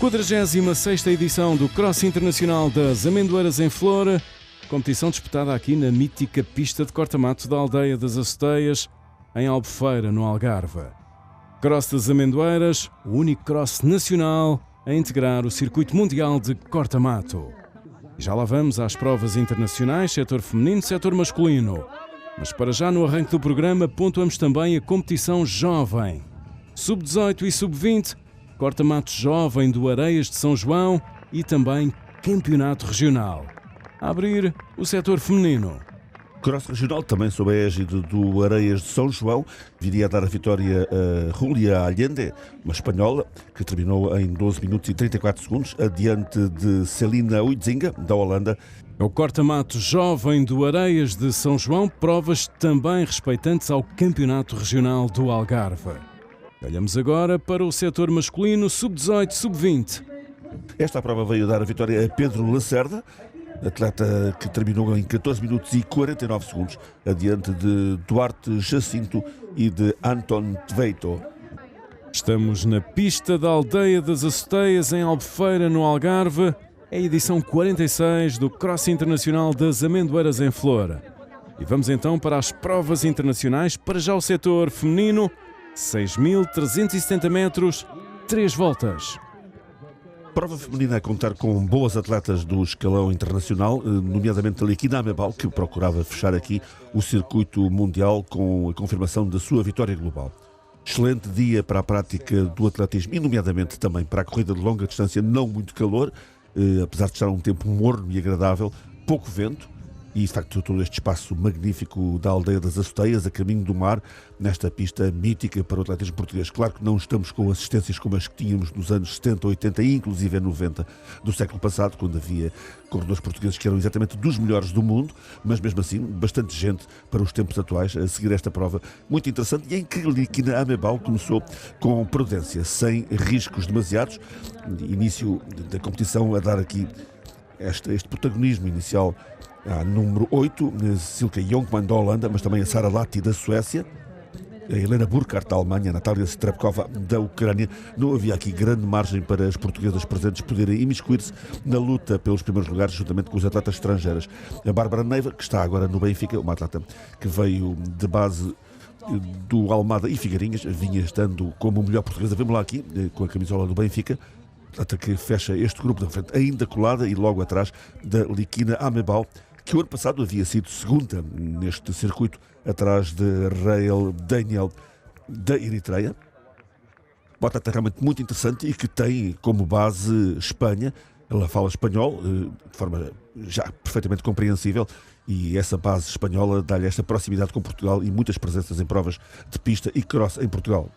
46ª edição do Cross Internacional das Amendoeiras em Flor, competição disputada aqui na mítica pista de corta-mato da Aldeia das Aceteias, em Albufeira, no Algarve. Cross das Amendoeiras, o único cross nacional a integrar o circuito mundial de corta-mato. Já lá vamos às provas internacionais, setor feminino e setor masculino. Mas para já, no arranque do programa, pontuamos também a competição jovem. Sub-18 e sub-20, corta-mato jovem do Areias de São João e também campeonato regional. A abrir o setor feminino. Cross regional, também sob a égide do Areias de São João, viria a dar a vitória a Julia Allende, uma espanhola, que terminou em 12 minutos e 34 segundos, adiante de Celina Huizinga, da Holanda. O corta-mato jovem do Areias de São João, provas também respeitantes ao campeonato regional do Algarve. Olhamos agora para o setor masculino, sub-18, sub-20. Esta prova veio dar a vitória a Pedro Lacerda, atleta que terminou em 14 minutos e 49 segundos, adiante de Duarte Jacinto e de Anton Tveito. Estamos na pista da Aldeia das Aceteias, em Albufeira, no Algarve. É a edição 46 do Cross Internacional das Amendoeiras em Flor. E vamos então para as provas internacionais, para já o setor feminino, 6.370 metros, 3 voltas. Prova feminina a contar com boas atletas do escalão internacional, nomeadamente a Liquina Amebal, que procurava fechar aqui o circuito mundial com a confirmação da sua vitória global. Excelente dia para a prática do atletismo e, nomeadamente, também para a corrida de longa distância, não muito calor, apesar de estar um tempo morno e agradável, pouco vento. E, de facto, todo este espaço magnífico da Aldeia das Aceteias, a caminho do mar, nesta pista mítica para o atletismo português. Claro que não estamos com assistências como as que tínhamos nos anos 70, 80 e inclusive 90 do século passado, quando havia corredores portugueses que eram exatamente dos melhores do mundo, mas mesmo assim, bastante gente para os tempos atuais a seguir esta prova muito interessante e em que Liquina Amebal começou com prudência, sem riscos demasiados. Início da competição a dar aqui este protagonismo inicial à número 8, Silke Jonkman da Holanda, mas também a Sara Lahti da Suécia, a Helena Burkhardt da Alemanha, a Natália Strepkova da Ucrânia. Não havia aqui grande margem para as portuguesas presentes poderem imiscuir-se na luta pelos primeiros lugares, juntamente com os atletas estrangeiras. A Bárbara Neiva, que está agora no Benfica, uma atleta que veio de base do Almada e Figueirinhas, vinha estando como melhor portuguesa. Vemos lá aqui, com a camisola do Benfica, atleta que fecha este grupo da frente, ainda colada e logo atrás da Liquina Amebal, que o ano passado havia sido segunda neste circuito, atrás de Rael Daniel da Eritreia. Uma atleta realmente muito interessante e que tem como base Espanha. Ela fala espanhol de forma já perfeitamente compreensível e essa base espanhola dá-lhe esta proximidade com Portugal e muitas presenças em provas de pista e cross em Portugal.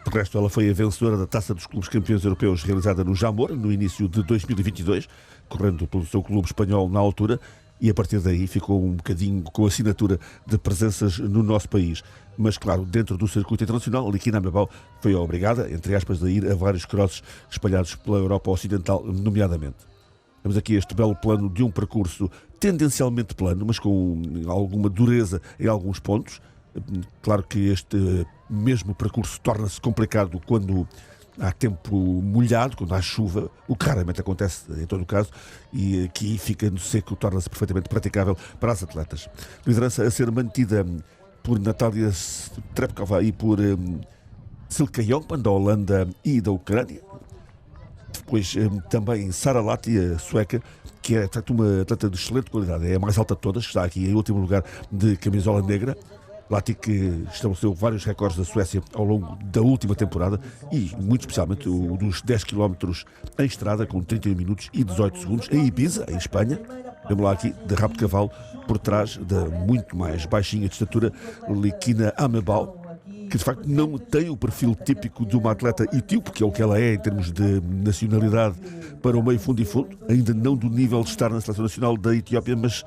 De resto, ela foi a vencedora da Taça dos Clubes Campeões Europeus realizada no Jamor, no início de 2022, correndo pelo seu clube espanhol na altura, e a partir daí ficou um bocadinho com a assinatura de presenças no nosso país. Mas, claro, dentro do circuito internacional, a Liquina Amebal foi obrigada, entre aspas, a ir a vários crosses espalhados pela Europa Ocidental, nomeadamente. Temos aqui este belo plano de um percurso tendencialmente plano, mas com alguma dureza em alguns pontos. Claro que este mesmo percurso torna-se complicado quando há tempo molhado, quando há chuva, o que raramente acontece em todo o caso, e aqui fica no seco, torna-se perfeitamente praticável para as atletas. Liderança a ser mantida por Natália Strepkova e por Silke Jonkman da Holanda e da Ucrânia. Depois também Sara Lahti, a sueca, que é de facto uma atleta de excelente qualidade, é a mais alta de todas, está aqui em último lugar de camisola negra. Lahti, que estabeleceu vários recordes da Suécia ao longo da última temporada e, muito especialmente, o dos 10 km em estrada, com 31 minutos e 18 segundos, em Ibiza, em Espanha. Vemos lá aqui, de rabo de cavalo, por trás da muito mais baixinha de estatura, Liquina Amebal, que de facto não tem o perfil típico de uma atleta etíope, que é o que ela é em termos de nacionalidade para o meio fundo e fundo, ainda não do nível de estar na seleção nacional da Etiópia, mas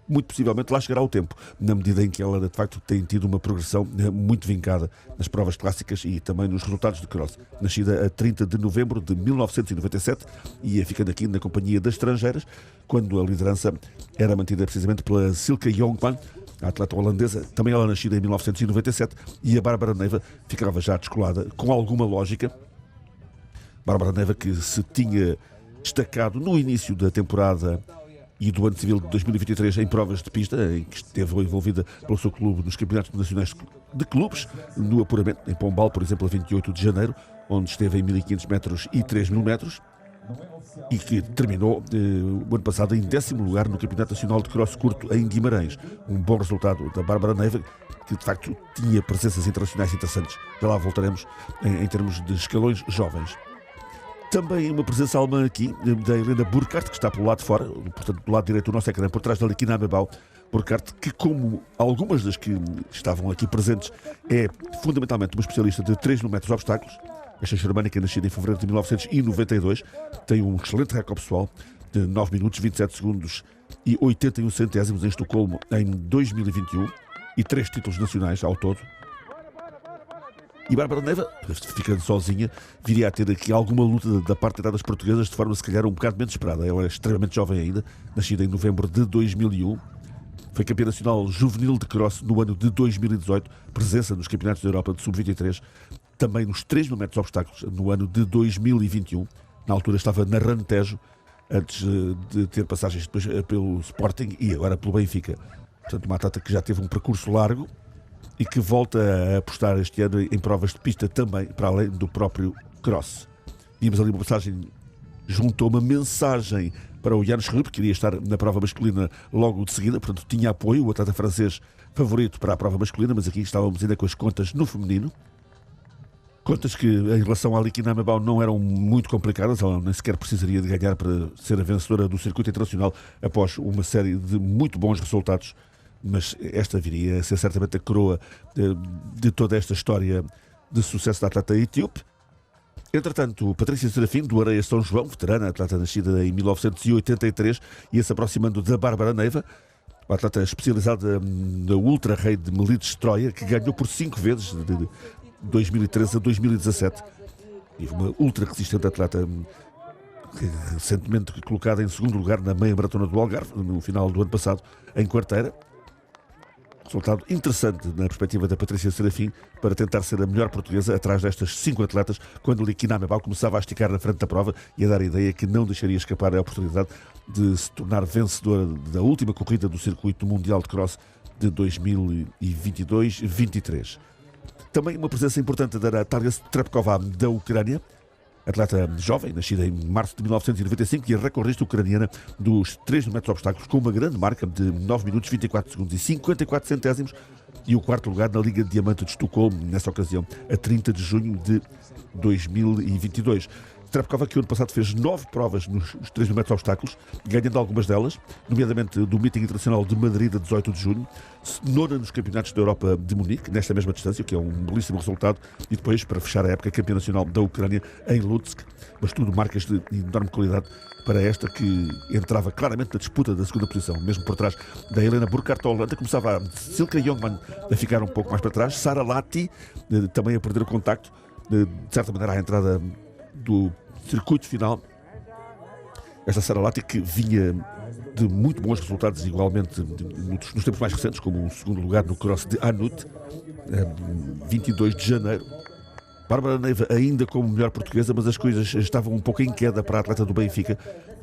muito possivelmente lá chegará o tempo, na medida em que ela de facto tem tido uma progressão muito vincada nas provas clássicas e também nos resultados de cross. Nascida a 30 de novembro de 1997 e ficando aqui na companhia das estrangeiras, quando a liderança era mantida precisamente pela Silke Jonkman, a atleta holandesa, também ela nascida em 1997, e a Bárbara Neiva ficava já descolada, com alguma lógica, Bárbara Neva, que se tinha destacado no início da temporada e do ano civil de 2023 em provas de pista, em que esteve envolvida pelo seu clube nos campeonatos nacionais de clubes, no apuramento, em Pombal, por exemplo, a 28 de janeiro, onde esteve em 1500 metros e 3000 metros, e que terminou o ano passado em 10º lugar no Campeonato Nacional de Cross Curto em Guimarães. Um bom resultado da Bárbara Neva, que de facto tinha presenças internacionais interessantes. Já lá voltaremos em termos de escalões jovens. Também uma presença alemã aqui, da Helena Burkhardt, que está pelo lado de fora, portanto do lado direito do nosso ecrã, por trás da Likina Mebau. Burkhardt, que como algumas das que estavam aqui presentes, é fundamentalmente uma especialista de 3 metros obstáculos. Esta germânica, nascida em fevereiro de 1992, tem um excelente recorde pessoal de 9 minutos, 27 segundos e 81 centésimos em Estocolmo em 2021 e 3 títulos nacionais ao todo. E Bárbara Neva, ficando sozinha, viria a ter aqui alguma luta da parte das portuguesas, de forma se calhar um bocado menos esperada. Ela é extremamente jovem ainda, nascida em novembro de 2001. Foi campeã nacional juvenil de cross no ano de 2018, presença nos campeonatos da Europa de sub-23, também nos 3 metros obstáculos no ano de 2021. Na altura estava na Rantejo, antes de ter passagens depois pelo Sporting e agora pelo Benfica. Portanto, uma atleta que já teve um percurso largo e que volta a apostar este ano em provas de pista também, para além do próprio cross. Vimos ali uma passagem, juntou uma mensagem para o Janos Rupp, que iria estar na prova masculina logo de seguida, portanto tinha apoio, o atleta francês favorito para a prova masculina, mas aqui estávamos ainda com as contas no feminino. Contas que, em relação à Likina Mebau, não eram muito complicadas, ela nem sequer precisaria de ganhar para ser a vencedora do circuito internacional após uma série de muito bons resultados, mas esta viria a ser certamente a coroa de toda esta história de sucesso da atleta etíope. Entretanto, Patrícia Serafim, do Areia São João, veterana, atleta nascida em 1983, ia se aproximando da Bárbara Neva, uma atleta especializada na Ultra Rei de Melides Troia, que ganhou por 5 vezes, de 2013 a 2017. E uma ultra resistente atleta, recentemente colocada em segundo lugar na meia maratona do Algarve, no final do ano passado, em Quarteira. Resultado interessante na perspectiva da Patrícia Serafim para tentar ser a melhor portuguesa atrás destas 5 atletas, quando Likina Mebau começava a esticar na frente da prova e a dar a ideia que não deixaria escapar a oportunidade de se tornar vencedora da última corrida do circuito mundial de cross de 2022-23. Também uma presença importante da Natalia Strepkova, da Ucrânia, atleta jovem, nascida em março de 1995 e a recordista ucraniana dos 3 metros obstáculos, com uma grande marca de 9 minutos, 24 segundos e 54 centésimos, e o 4º lugar na Liga de Diamante de Estocolmo, nessa ocasião, a 30 de junho de 2022. Strepkova, que o ano passado fez 9 provas nos 3 metros obstáculos, ganhando algumas delas, nomeadamente do Meeting Internacional de Madrid a 18 de junho, nona nos Campeonatos da Europa de Munique, nesta mesma distância, que é um belíssimo resultado, e depois, para fechar a época, campeã nacional da Ucrânia em Lutsk, mas tudo marcas de enorme qualidade para esta que entrava claramente na disputa da segunda posição, mesmo por trás da Helena Burkhardt, a Holanda. Começava a Silke Jongman a ficar um pouco mais para trás, Sara Lati também a perder o contacto, de certa maneira à entrada do circuito final. Esta Sara Lati, que vinha de muito bons resultados igualmente nos tempos mais recentes, como um segundo lugar no cross de Anut, 22 de janeiro. Bárbara Neva ainda como melhor portuguesa, mas as coisas estavam um pouco em queda para a atleta do Benfica,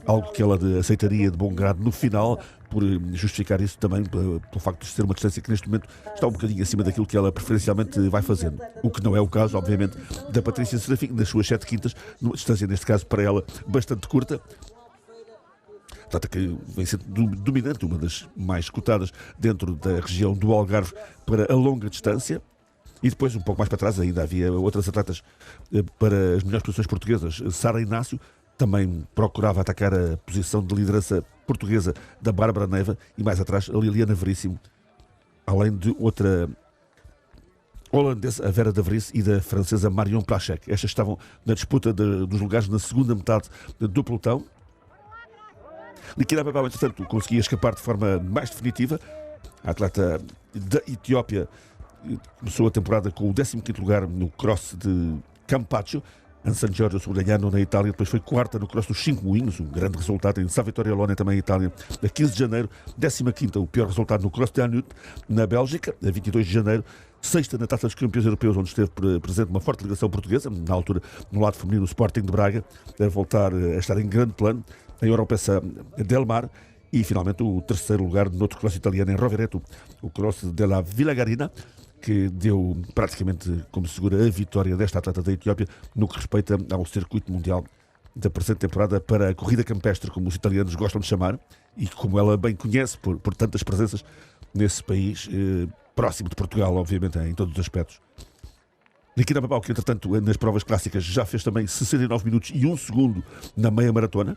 algo que ela aceitaria de bom grado no final, por justificar isso também pelo facto de ser uma distância que neste momento está um bocadinho acima daquilo que ela preferencialmente vai fazendo. O que não é o caso, obviamente, da Patrícia Serafim, nas suas 7 quintas, numa distância, neste caso, para ela, bastante curta. Atleta que vem sendo dominante, uma das mais cotadas dentro da região do Algarve para a longa distância. E depois, um pouco mais para trás, ainda havia outras atletas para as melhores posições portuguesas. Sara Inácio também procurava atacar a posição de liderança portuguesa da Bárbara Neva, e mais atrás a Liliana Veríssimo, além de outra holandesa, a Vera de Vries, e da francesa Marion Plachek. Estas estavam na disputa dos lugares na segunda metade do pelotão. Likina Mebau, entretanto, conseguia escapar de forma mais definitiva. A atleta da Etiópia começou a temporada com o 15º lugar no cross de Campacho, San Giorgio Surigliano, na Itália, depois foi quarta no Cross dos 5 Moinhos, um grande resultado em Sá Vittoria-Lone, também em Itália, a 15 de janeiro, 15ª, o pior resultado no Cross de Anut, na Bélgica, a 22 de janeiro, sexta na Taça dos Campeões Europeus, onde esteve presente uma forte delegação portuguesa, na altura no lado feminino o Sporting de Braga, a voltar a estar em grande plano, em Oropesa del Mar, e finalmente o terceiro lugar no outro cross italiano em Rovereto, o Cross della Villagarina, que deu praticamente como segura a vitória desta atleta da Etiópia no que respeita ao circuito mundial da presente temporada para a corrida campestre, como os italianos gostam de chamar, e como ela bem conhece por tantas presenças nesse país, próximo de Portugal, obviamente, em todos os aspectos. Nikita Babau, que entretanto nas provas clássicas já fez também 69 minutos e 1 segundo na meia maratona,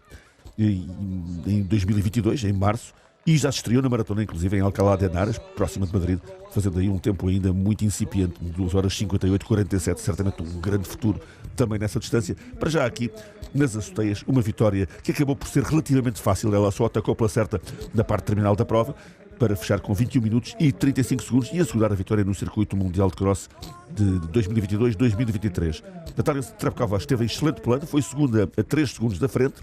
em 2022, em março, e já se estreou na maratona, inclusive em Alcalá de Henares, próxima de Madrid, fazendo aí um tempo ainda muito incipiente, 2 horas 58:47, certamente um grande futuro também nessa distância. Para já aqui, nas Azoteias, uma vitória que acabou por ser relativamente fácil, ela só atacou pela certa na parte terminal da prova, para fechar com 21 minutos e 35 segundos e assegurar a vitória no circuito mundial de cross de 2022-2023. Natália Trepkova esteve em excelente plano, foi segunda a 3 segundos da frente.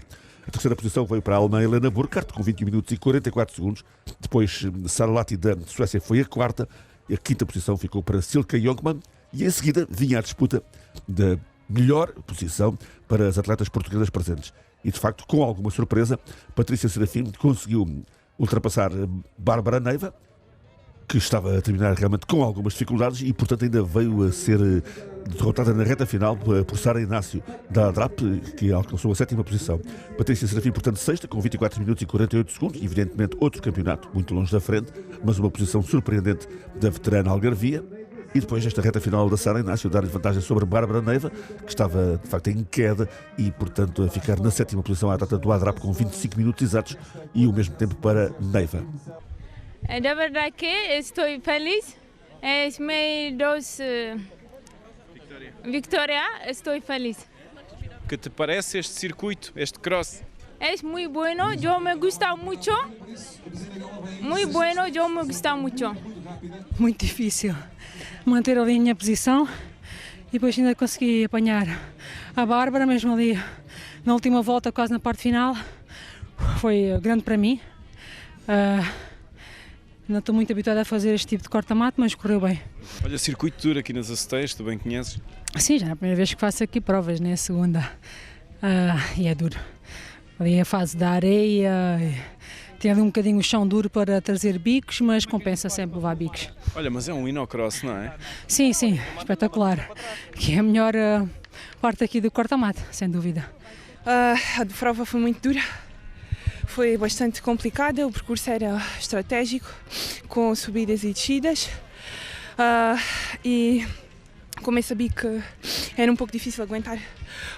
A terceira posição veio para a alemã Helena Burkhardt, com 21 minutos e 44 segundos. Depois, Sarlati da Suécia foi a quarta. E a quinta posição ficou para Silke Jongman. E em seguida vinha a disputa da melhor posição para as atletas portuguesas presentes. E, de facto, com alguma surpresa, Patrícia Serafim conseguiu ultrapassar Bárbara Neiva, que estava a terminar realmente com algumas dificuldades e, portanto, ainda veio a ser derrotada na reta final por Sara Inácio da ADRAP, que alcançou a 7ª posição. Patrícia Serafim, portanto, sexta, com 24 minutos e 48 segundos, evidentemente outro campeonato muito longe da frente, mas uma posição surpreendente da veterana Algarvia. E depois esta reta final da Sara Inácio dar-lhe vantagem sobre Bárbara Neiva, que estava de facto em queda e, portanto, a ficar na 7ª posição à data do ADRAP com 25 minutos exatos e o mesmo tempo para Neiva. De verdad que estoy feliz. Es mi dos victoria, estoy feliz. Que te parece este circuito, este cross? Es muy bueno, yo me gusta mucho. Muy bueno, yo me gusta mucho. Muito difícil manter ali a minha posição e depois ainda consegui apanhar a Bárbara, mesmo ali na última volta, quase na parte final. Foi grande para mim. Não estou muito habituada a fazer este tipo de corta-mato, mas correu bem. Olha, circuito duro aqui nas Azoteias, tu bem conheces? Sim, já é a primeira vez que faço aqui provas, né? A segunda. E é duro. Ali a fase da areia, tem ali um bocadinho o chão duro para trazer bicos, mas compensa sempre levar bicos. Olha, mas é um inocross, não é? Sim, sim, espetacular. Que é a melhor parte aqui do corta-mato, sem dúvida. A prova foi muito dura. Foi bastante complicada, o percurso era estratégico, com subidas e descidas, e como eu sabia que era um pouco difícil aguentar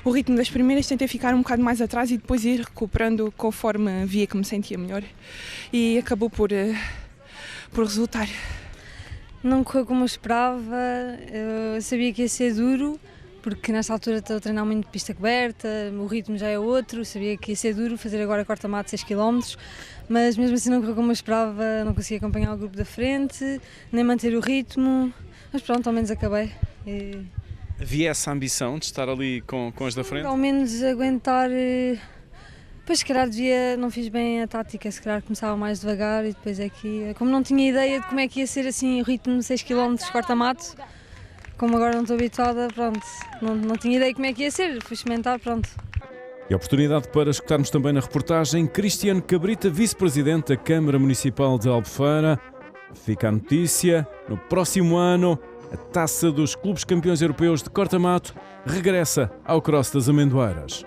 o ritmo das primeiras, tentei ficar um bocado mais atrás e depois ir recuperando conforme via que me sentia melhor, e acabou por resultar. Não correu como eu esperava, eu sabia que ia ser duro, porque nesta altura estou a treinar muito de pista coberta, o ritmo já é outro, sabia que ia ser duro fazer agora corta-mato 6 km, mas mesmo assim não correu como eu esperava, não consegui acompanhar o grupo da frente, nem manter o ritmo, mas pronto, ao menos acabei. Havia essa ambição de estar ali com as da frente? Ao menos aguentar, depois se calhar não fiz bem a tática, se calhar começava mais devagar e depois aqui, como não tinha ideia de como é que ia ser assim o ritmo de 6 km corta-mato, como agora não estou habituada, pronto, não tinha ideia como é que ia ser, fui experimentar, pronto. E a oportunidade para escutarmos também na reportagem Cristiano Cabrita, vice-presidente da Câmara Municipal de Albufeira. Fica a notícia, no próximo ano, a Taça dos Clubes Campeões Europeus de corta-mato regressa ao Cross das Amendoeiras.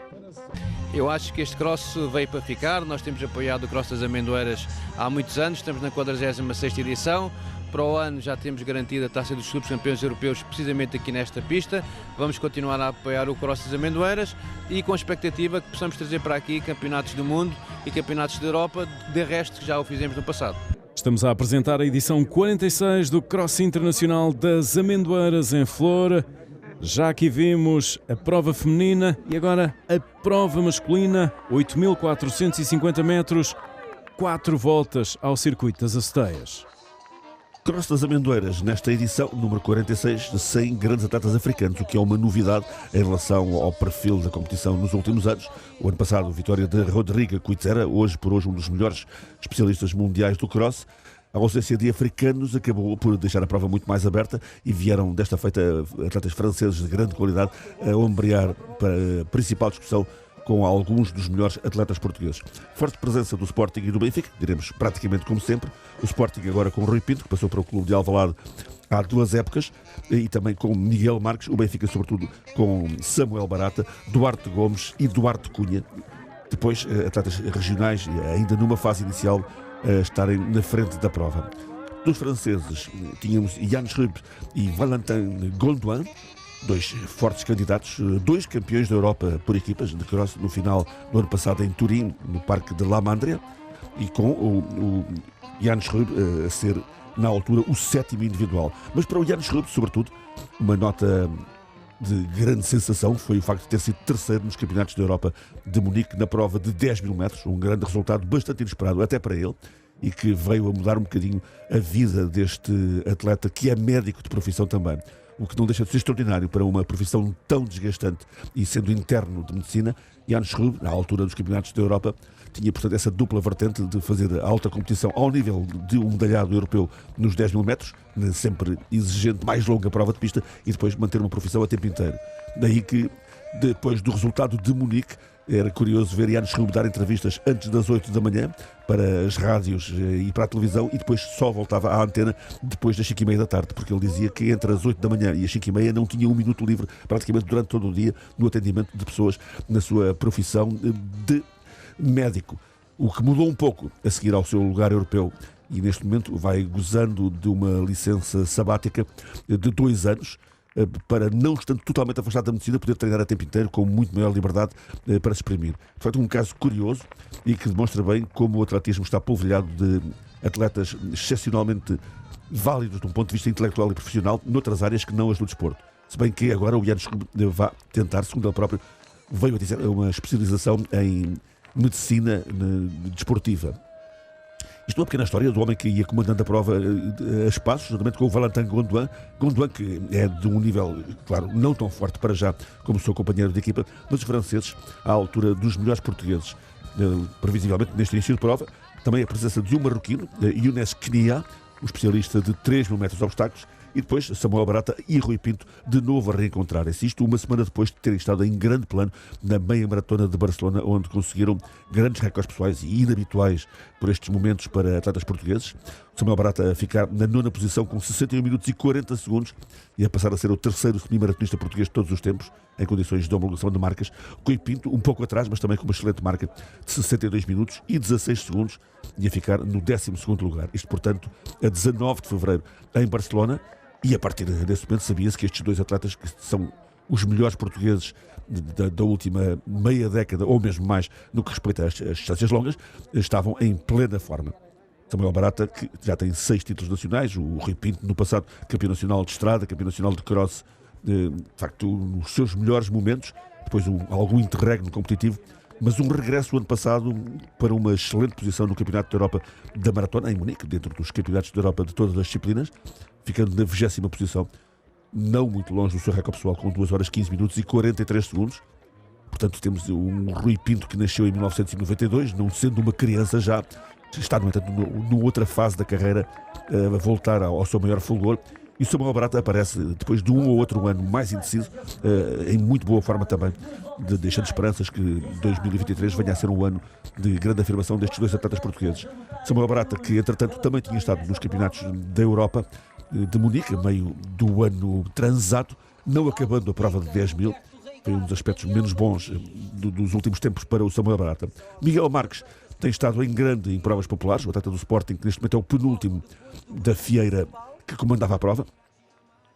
Eu acho que este cross veio para ficar, nós temos apoiado o Cross das Amendoeiras há muitos anos, estamos na 46ª edição. Para o ano já temos garantida a Taça dos Clubes Campeões Europeus precisamente aqui nesta pista. Vamos continuar a apoiar o Cross das Amendoeiras e com a expectativa que possamos trazer para aqui campeonatos do mundo e campeonatos da Europa, de resto que já o fizemos no passado. Estamos a apresentar a edição 46 do Cross Internacional das Amendoeiras em Flor. Já aqui vimos a prova feminina e agora a prova masculina, 8.450 metros, 4 voltas ao circuito das Azoteias. Cross das Amendoeiras, nesta edição, número 46, de 100 grandes atletas africanos, o que é uma novidade em relação ao perfil da competição nos últimos anos. O ano passado, vitória de Rodrigo Cuitzera, hoje por hoje um dos melhores especialistas mundiais do cross. A ausência de africanos acabou por deixar a prova muito mais aberta e vieram desta feita atletas franceses de grande qualidade a ombrear para a principal discussão com alguns dos melhores atletas portugueses. Forte presença do Sporting e do Benfica, diremos praticamente como sempre. O Sporting agora com Rui Pinto, que passou para o clube de Alvalade há 2 épocas, e também com Miguel Marques, o Benfica sobretudo com Samuel Barata, Duarte Gomes e Duarte Cunha. Depois, atletas regionais, ainda numa fase inicial, a estarem na frente da prova. Dos franceses, tínhamos Jan Schrupp e Valentin Gondouin, 2 fortes candidatos, 2 campeões da Europa por equipas de cross no final do ano passado em Turim, no Parque de La Mandria, e com o Jan Schrupp a ser, na altura, o 7º individual. Mas para o Jan Schrupp, sobretudo, uma nota de grande sensação foi o facto de ter sido 3º nos campeonatos da Europa de Munique na prova de 10 mil metros, um grande resultado bastante inesperado até para ele, e que veio a mudar um bocadinho a vida deste atleta que é médico de profissão também. O que não deixa de ser extraordinário para uma profissão tão desgastante e sendo interno de medicina. Jan Schrupp, na altura dos campeonatos da Europa, tinha, portanto, essa dupla vertente de fazer a alta competição ao nível de um medalhado europeu nos 10 mil metros, sempre exigente, mais longa prova de pista, e depois manter uma profissão a tempo inteiro. Daí que, depois do resultado de Munique, era curioso ver Jan Schrupp dar entrevistas antes das 8 da manhã para as rádios e para a televisão, e depois só voltava à antena depois das 5h30 da tarde, porque ele dizia que entre as 8 da manhã e as 5h30 não tinha um minuto livre praticamente durante todo o dia no atendimento de pessoas na sua profissão de médico. O que mudou um pouco a seguir ao seu lugar europeu, e neste momento vai gozando de uma licença sabática de 2 anos, para, não estando totalmente afastado da medicina, poder treinar a tempo inteiro com muito maior liberdade para se exprimir. De facto, um caso curioso e que demonstra bem como o atletismo está polvilhado de atletas excepcionalmente válidos de um ponto de vista intelectual e profissional noutras áreas que não as do desporto. Se bem que agora o Jan Schrupp vai tentar, segundo ele próprio, veio a dizer, uma especialização em medicina desportiva. Isto é uma pequena história do homem que ia comandando a prova a espaços, juntamente com o Valentin Gondouin. Gondouin, que é de um nível, claro, não tão forte para já como o seu companheiro de equipa, mas os franceses, à altura dos melhores portugueses, previsivelmente neste início de prova. Também a presença de um marroquino, Younes Knia, um especialista de 3 mil metros de obstáculos, e depois Samuel Barata e Rui Pinto de novo a reencontrarem-se. Isto uma semana depois de terem estado em grande plano na meia maratona de Barcelona, onde conseguiram grandes recordes pessoais e inabituais por estes momentos para atletas portugueses. Samuel Barata a ficar na 9ª posição com 61 minutos e 40 segundos e a passar a ser o 3º semi-maratonista português de todos os tempos, em condições de homologação de marcas. Rui Pinto um pouco atrás, mas também com uma excelente marca de 62 minutos e 16 segundos e a ficar no 12º lugar. Isto, portanto, a 19 de fevereiro em Barcelona. E a partir desse momento sabia-se que estes 2 atletas, que são os melhores portugueses da última meia década, ou mesmo mais, no que respeita às distâncias longas, estavam em plena forma. Samuel Barata, que já tem 6 títulos nacionais, o Rui Pinto, no passado, campeão nacional de estrada, campeão nacional de cross, de facto, nos seus melhores momentos, depois algum interregno competitivo, mas um regresso o ano passado para uma excelente posição no Campeonato da Europa da Maratona, em Munique, dentro dos Campeonatos da Europa de todas as disciplinas, ficando na 20ª posição, não muito longe do seu recorde pessoal, com 2 horas 15 minutos e 43 segundos. Portanto, temos um Rui Pinto que nasceu em 1992, não sendo uma criança já, está, no entanto, numa outra fase da carreira, a voltar ao seu maior fulgor. E o Samuel Barata aparece, depois de um ou outro ano mais indeciso, em muito boa forma também, deixando esperanças que 2023 venha a ser um ano de grande afirmação destes 2 atletas portugueses. Samuel Barata, que entretanto também tinha estado nos campeonatos da Europa de Munique, a meio do ano transato, não acabando a prova de 10 mil, foi um dos aspectos menos bons dos últimos tempos para o Samuel Barata. Miguel Marques tem estado em grande em provas populares, o atleta do Sporting, que neste momento é o penúltimo da Fieira que comandava a prova.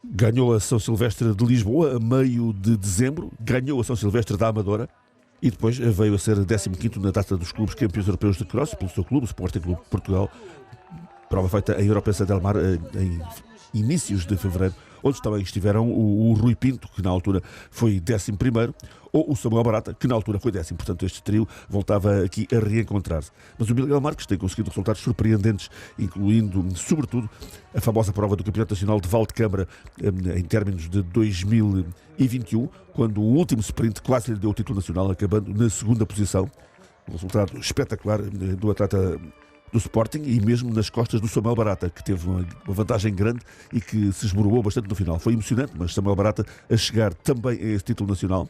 Ganhou a São Silvestre de Lisboa a meio de dezembro, ganhou a São Silvestre da Amadora e depois veio a ser 15º na data dos clubes campeões europeus de cross, pelo seu clube, o Sporting Clube de Portugal. Prova feita em Europécia del Mar em inícios de fevereiro, onde também estiveram o Rui Pinto, que na altura foi 11º, ou o Samuel Barata, que na altura foi 10º. Portanto, este trio voltava aqui a reencontrar-se. Mas o Miguel Marques tem conseguido resultados surpreendentes, incluindo, sobretudo, a famosa prova do Campeonato Nacional de Valdecâmara em términos de 2021, quando o último sprint quase lhe deu o título nacional, acabando na 2ª posição. Um resultado espetacular do atleta do Sporting e mesmo nas costas do Samuel Barata, que teve uma vantagem grande e que se esmoroou bastante no final. Foi emocionante, mas Samuel Barata a chegar também a esse título nacional.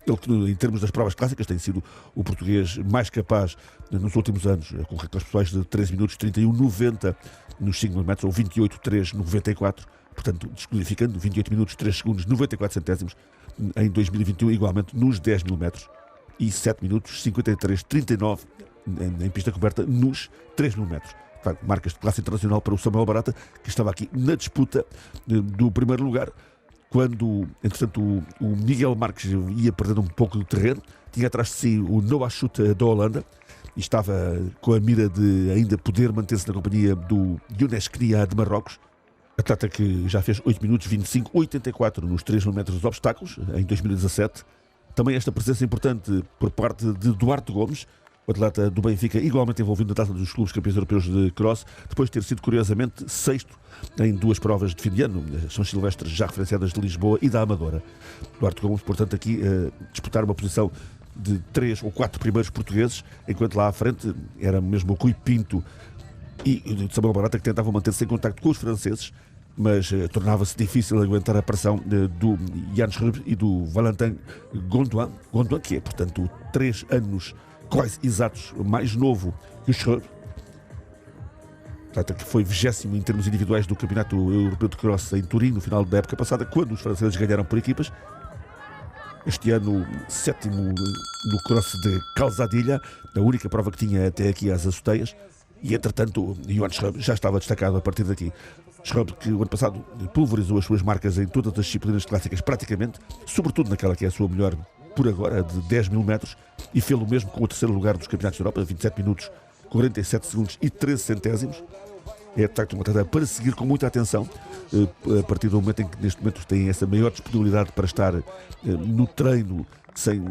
Ele que, em termos das provas clássicas, tem sido o português mais capaz nos últimos anos, com recordes pessoais de 13 minutos 31,90 nos 5 metros, ou 28,3,94, portanto, descodificando 28 minutos 3 segundos 94 centésimos em 2021, igualmente nos 10 mil metros, e 7 minutos 53,39 em pista coberta nos 3 mil metros. Marcas de classe internacional para o Samuel Barata, que estava aqui na disputa do primeiro lugar. Quando, entretanto, o Miguel Marques ia perdendo um pouco do terreno, tinha atrás de si o Noah Schutt da Holanda e estava com a mira de ainda poder manter-se na companhia do Younes Knia de Marrocos, atleta que já fez 8 minutos 25,84 nos 3 mil metros dos obstáculos em 2017. Também esta presença importante por parte de Duarte Gomes, o atleta do Benfica, igualmente envolvido na taça dos clubes campeões europeus de cross, depois de ter sido, curiosamente, 6º em 2 provas de fim de ano, as São Silvestres já referenciadas de Lisboa e da Amadora. Duarte Gomes, portanto, aqui disputar uma posição de 3 ou 4 primeiros portugueses, enquanto lá à frente era mesmo o Rui Pinto e o Samuel Barata, que tentavam manter-se em contacto com os franceses, mas tornava-se difícil aguentar a pressão do Jan Schrub e do Valentin Gondouin, que é, portanto, 3 anos quase exatos mais novo que o Schrub, que foi 20º em termos individuais do Campeonato Europeu de Cross em Turim no final da época passada, quando os franceses ganharam por equipas. Este ano 7º no Cross de Calzadilla, a única prova que tinha até aqui às Azoteias, e entretanto Johan Schrub já estava destacado a partir daqui. Schrub, que o ano passado pulverizou as suas marcas em todas as disciplinas clássicas praticamente, sobretudo naquela que é a sua melhor por agora, de 10 mil metros, e fez o mesmo com o 3º lugar dos Campeonatos da Europa, 27 minutos, 47 segundos e 13 centésimos. É, de facto, uma tarefa para seguir com muita atenção, a partir do momento em que, neste momento, tem essa maior disponibilidade para estar no treino sem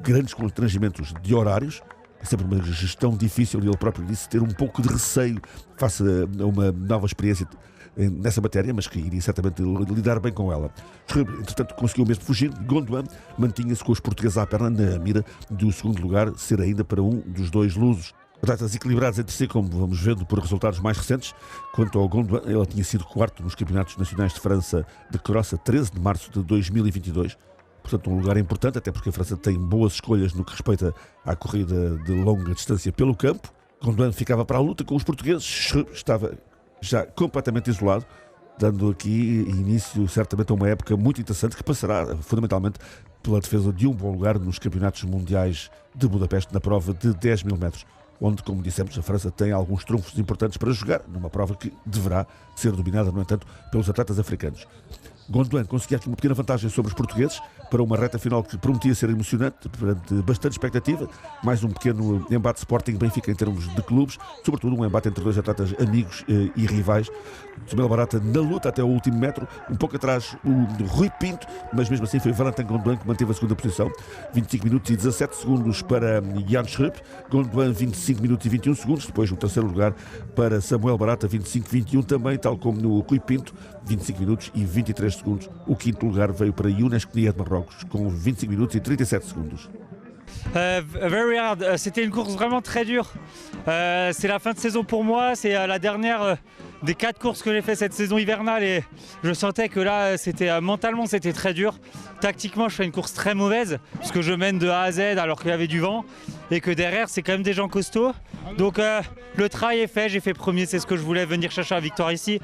grandes constrangimentos de horários. É sempre uma gestão difícil, e ele próprio disse ter um pouco de receio face a uma nova experiência nessa matéria, mas que iria certamente lidar bem com ela. Entretanto, conseguiu mesmo fugir. Gondouin mantinha-se com os portugueses à perna, na mira do 2º lugar ser ainda para um dos 2 lusos. Atletas equilibrados entre si, como vamos vendo por resultados mais recentes. Quanto ao Gondouin, ele tinha sido 4º nos Campeonatos Nacionais de França de Cross a 13 de março de 2022. Portanto, um lugar importante, até porque a França tem boas escolhas no que respeita à corrida de longa distância pelo campo. Gondouin ficava para a luta com os portugueses, estava já completamente isolado, dando aqui início certamente a uma época muito interessante que passará fundamentalmente pela defesa de um bom lugar nos Campeonatos Mundiais de Budapeste na prova de 10 mil metros, onde, como dissemos, a França tem alguns trunfos importantes para jogar, numa prova que deverá ser dominada, no entanto, pelos atletas africanos. Gondouin conseguia aqui uma pequena vantagem sobre os portugueses para uma reta final que prometia ser emocionante, perante bastante expectativa. Mais um pequeno embate Sporting-Benfica em termos de clubes, sobretudo um embate entre 2 atletas amigos e rivais. Samuel Barata na luta até o último metro, um pouco atrás o Rui Pinto, mas mesmo assim foi Valentin Gondouin que manteve a 2ª posição. 25 minutos e 17 segundos para Jan Schrub, Gondouin 25 minutos e 21 segundos, depois o 3º lugar para Samuel Barata, 25-21 também, tal como no Rui Pinto, 25 minutos e 23 segundos. O 5º lugar veio para Younes Knia de Marrocos, com 25 minutos e 37 segundos. Very hard. C'était une course vraiment très dure. C'est la fin de saison pour moi. C'est la dernière des 4 courses que j'ai fait cette saison hivernale, et je sentais que là, mentalement, c'était très dur. Tactiquement, je fais une course très mauvaise parce que je mène de A à Z alors qu'il y avait du vent et que derrière, c'est quand même des gens costauds. Donc le travail est fait. J'ai fait premier. C'est ce que je voulais, venir chercher la victoire ici.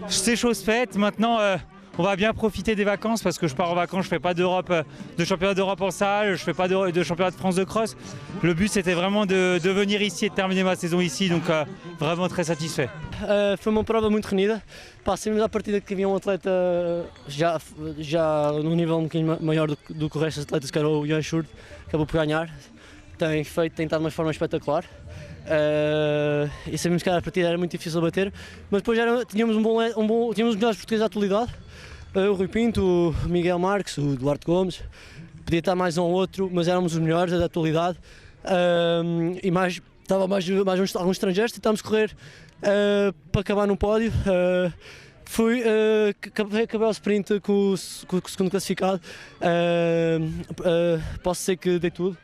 C'est chose faite. Maintenant, on va bien profiter des vacances parce que je pars en vacances, je fais pas de championnat d'Europe en salle, je fais pas de championnat de France de cross. Le but c'était vraiment de venir ici et de terminer ma saison ici, donc vraiment très satisfait. Foi uma prova muito renhida. Passamos à partida que havia um atleta já num nível um bocadinho maior do que o resto dos atletas, que era o Jan Schrub, acabou por ganhar. Tem estado de uma forma espetacular. E sabíamos que a partida era muito difícil de bater, mas depois tínhamos os melhores portugueses da atualidade. O Rui Pinto, o Miguel Marques, o Duarte Gomes, podia estar mais um ou outro, mas éramos os melhores da atualidade. E estava mais alguns estrangeiros, tentámos correr para acabar no pódio. Acabei o sprint com o segundo classificado. Posso dizer que dei tudo.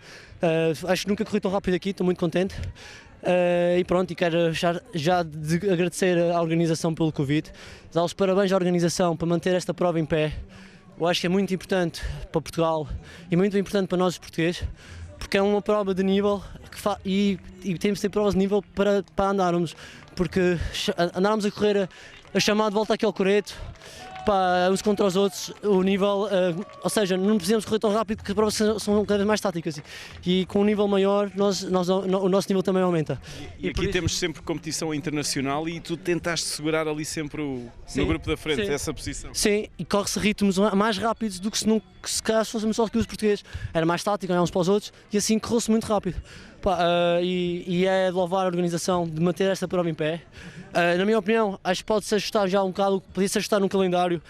Acho que nunca corri tão rápido aqui, estou muito contente. E pronto, e quero já de agradecer à organização pelo convite, dar os parabéns à organização por manter esta prova em pé. Eu acho que é muito importante para Portugal e muito importante para nós os portugueses, porque é uma prova de nível e temos de ter provas de nível para andarmos, porque andarmos a correr a chamar de volta aqui ao coreto, uns contra os outros, o nível, ou seja, não precisamos correr tão rápido porque as provas são cada vez mais táticas e com um nível maior o nosso nível também aumenta. E aqui temos sempre competição internacional e tu tentaste segurar ali sempre no grupo da frente, essa posição. Sim, e corre-se ritmos mais rápidos do que se calhar fôssemos só que os portugueses. Era mais tático, olhávamos para os outros e assim correu-se muito rápido. E é de louvar a organização de manter esta prova em pé. Na minha opinião, acho que pode-se ajustar já um bocado, podia-se ajustar no calendário,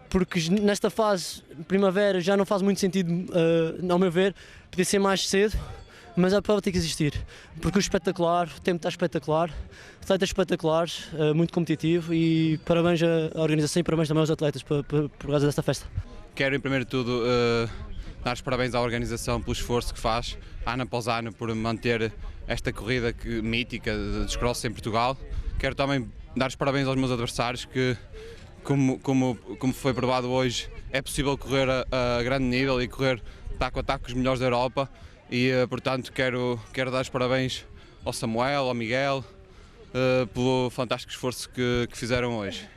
porque nesta fase, primavera, já não faz muito sentido, ao meu ver, podia ser mais cedo, mas a prova tem que existir, porque o tempo está espetacular, atletas espetaculares, muito competitivo e parabéns à organização e parabéns também aos atletas por causa desta festa. Quero, em primeiro de tudo, dar os parabéns à organização pelo esforço que faz, ano após ano, por manter esta corrida mítica dos crosses em Portugal. Quero também dar os parabéns aos meus adversários, que, como foi provado hoje, é possível correr a grande nível e correr taco a taco com os melhores da Europa. E, portanto, quero dar os parabéns ao Samuel, ao Miguel, pelo fantástico esforço que fizeram hoje.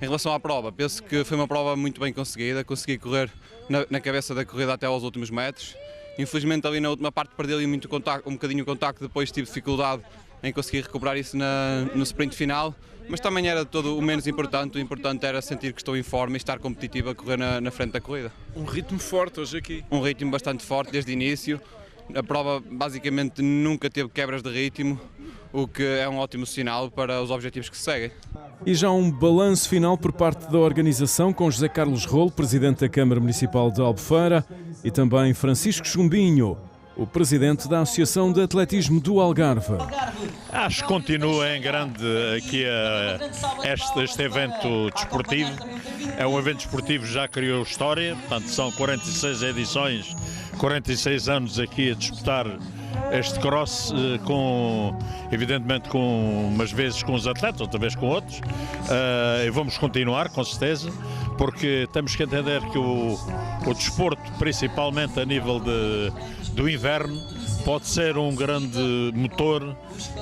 Em relação à prova, penso que foi uma prova muito bem conseguida, consegui correr na cabeça da corrida até aos últimos metros. Infelizmente ali na última parte perdi ali um bocadinho o contacto, depois tive dificuldade em conseguir recuperar isso no sprint final, mas também era todo o menos importante. O importante era sentir que estou em forma e estar competitivo a correr na frente da corrida. Um ritmo forte hoje aqui. Um ritmo bastante forte desde o início. A prova basicamente nunca teve quebras de ritmo, o que é um ótimo sinal para os objetivos que se seguem. E já um balanço final por parte da organização, com José Carlos Rolo, Presidente da Câmara Municipal de Albufeira, e também Francisco Chumbinho, o Presidente da Associação de Atletismo do Algarve. Acho que continua em grande aqui este evento desportivo. É um evento desportivo que já criou história, portanto são 46 edições, 46 anos aqui a disputar este cross, evidentemente umas vezes com os atletas, outra vez com outros, e vamos continuar com certeza, porque temos que entender que o desporto, principalmente a nível do inverno, pode ser um grande motor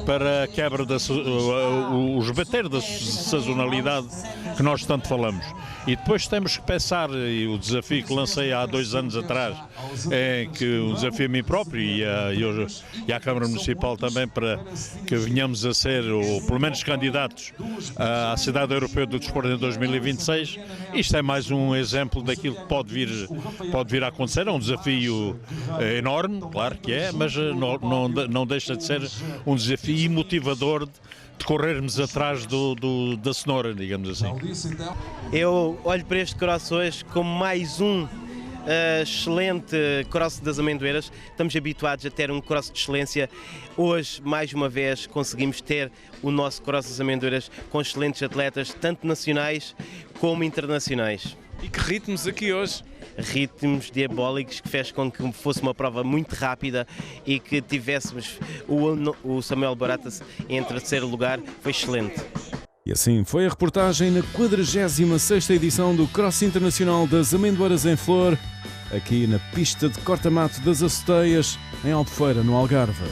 para a quebra o esbater da sazonalidade que nós tanto falamos. E depois temos que pensar, e o desafio que lancei há 2 anos atrás, é que um desafio a mim próprio e à Câmara Municipal também, para que venhamos a ser, ou pelo menos candidatos à Cidade Europeia do Desporto em 2026. Isto é mais um exemplo daquilo que pode vir a acontecer. É um desafio enorme, claro que é, mas não deixa de ser um desafio motivador de corrermos atrás da cenoura, digamos assim. Eu olho para este cross hoje como mais um excelente cross das Amendoeiras. Estamos habituados a ter um cross de excelência. Hoje, mais uma vez, conseguimos ter o nosso cross das Amendoeiras com excelentes atletas, tanto nacionais como internacionais. E que ritmos aqui hoje? Ritmos diabólicos, que fez com que fosse uma prova muito rápida e que tivéssemos o Samuel Baratas em terceiro lugar. Foi excelente. E assim foi a reportagem na 46ª edição do Cross Internacional das Amendoeiras em Flor, aqui na pista de corta-mato das Aceteias, em Albufeira, no Algarve.